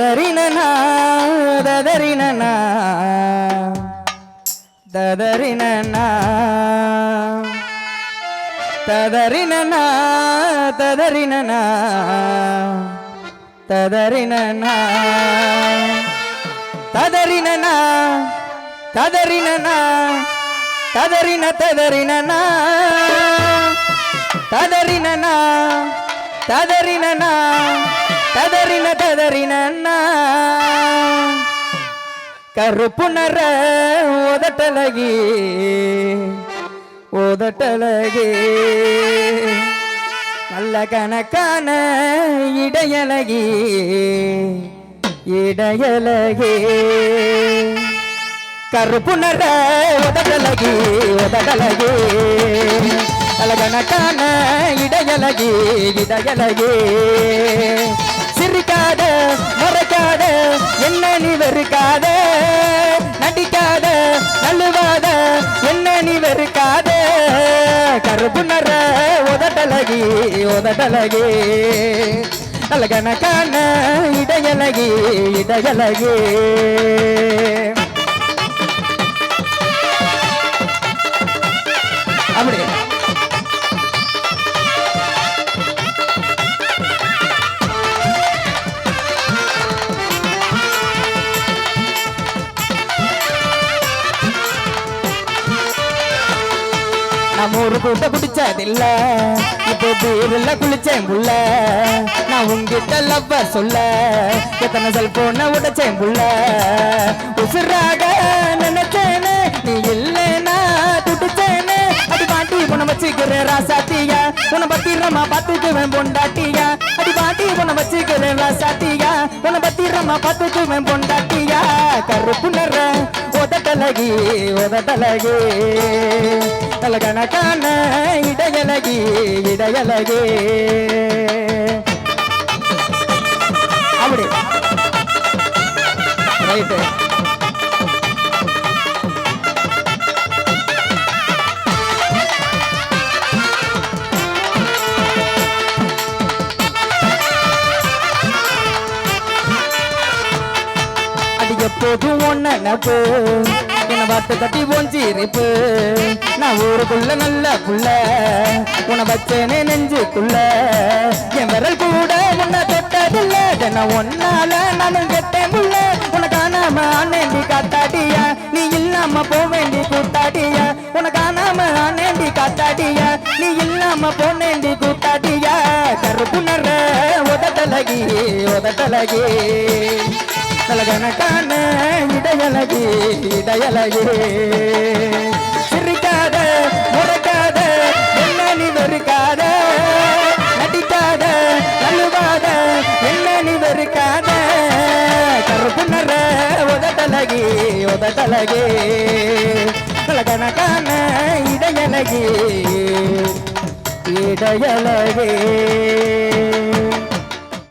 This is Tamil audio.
ததறினா ததறினா ததறினா ததறினா ததறினா ததறினா ததறினா ததறினா ததறின ததறினா ததறினா ததறினா ததறின ததறினா கருப்பு நர உதட்டலகி உதட்டலகி நல்ல கணக்கான இடையலகி இடையலகி கருப்பு நர உதட்டலகி உதட்டலகி நல்ல கணக்கான இடையலகி இடையலகி சிரிக்காத மறைக்காத என்ன நீ வெறுக்காத நடிக்காத நழுவாத என்ன நீ வெறுக்காத கருப்பு நர உதட்டலகி உதட்டலகி நல்ல கணக்கான இடையலகி இடையலகி அப்படி நான் ஒரு கூட்ட குடிச்சதில்ல இப்போ பீரில் குளிச்சேன் புள்ள நான் உங்கிட்ட லவ்வ சொல்ல எத்தனை செல்போனை உடைச்சேன் புள்ள உசுராக நினைச்சேனே நீ இல்லைன்னா துடிச்சேனே அடி பாட்டி உன வச்சுக்கிறேன் ராசாத்தியா உன பத்திரமா பார்த்துக்குவேன் பொண்டாட்டியா அடி பாட்டி உன வச்சுக்கிறேன் ராசாத்தியா உன பத்திரமா பார்த்துக்குவேன் பொண்டாட்டியா கருப்பு நிற உதட்டலகி உதட்டலகி நல்ல கணக்கான இடையலகி இடையலகி அப்படி ரைட்டு அது எப்போதும் ஒன்ன நப்பு என்ன பார்த்து கட்டி போஞ்சிருப்பு நான் ஊருக்குள்ள நல்ல புள்ள உன வச்சேனே நெஞ்சுக்குள்ள என் விரல் கூட உன்னை தொட்டதில்ல தின ஒன்னால நானும் கெட்டேன் புள்ள உன காணாம ஆனேண்டி காத்தாடியா நீ இல்லாம போவேண்டி கூத்தாடியா உன காணாம ஆனேண்டி காத்தாடியா நீ இல்லாம போனேண்டி கூத்தாடியா கருப்பு நர உதட்டலகி உதட்டலகி நல்ல கணக்கான இடையலகி இடையலகி சிரிக்காத முறைக்காத என்ன நீ வெறுக்காத நடிக்காத நழுவாத என்ன நீ வெறுக்காத கருப்பு நர உதட்டலகி உதட்டலகி நல்ல கணக்கான இடையலகி இடையலகி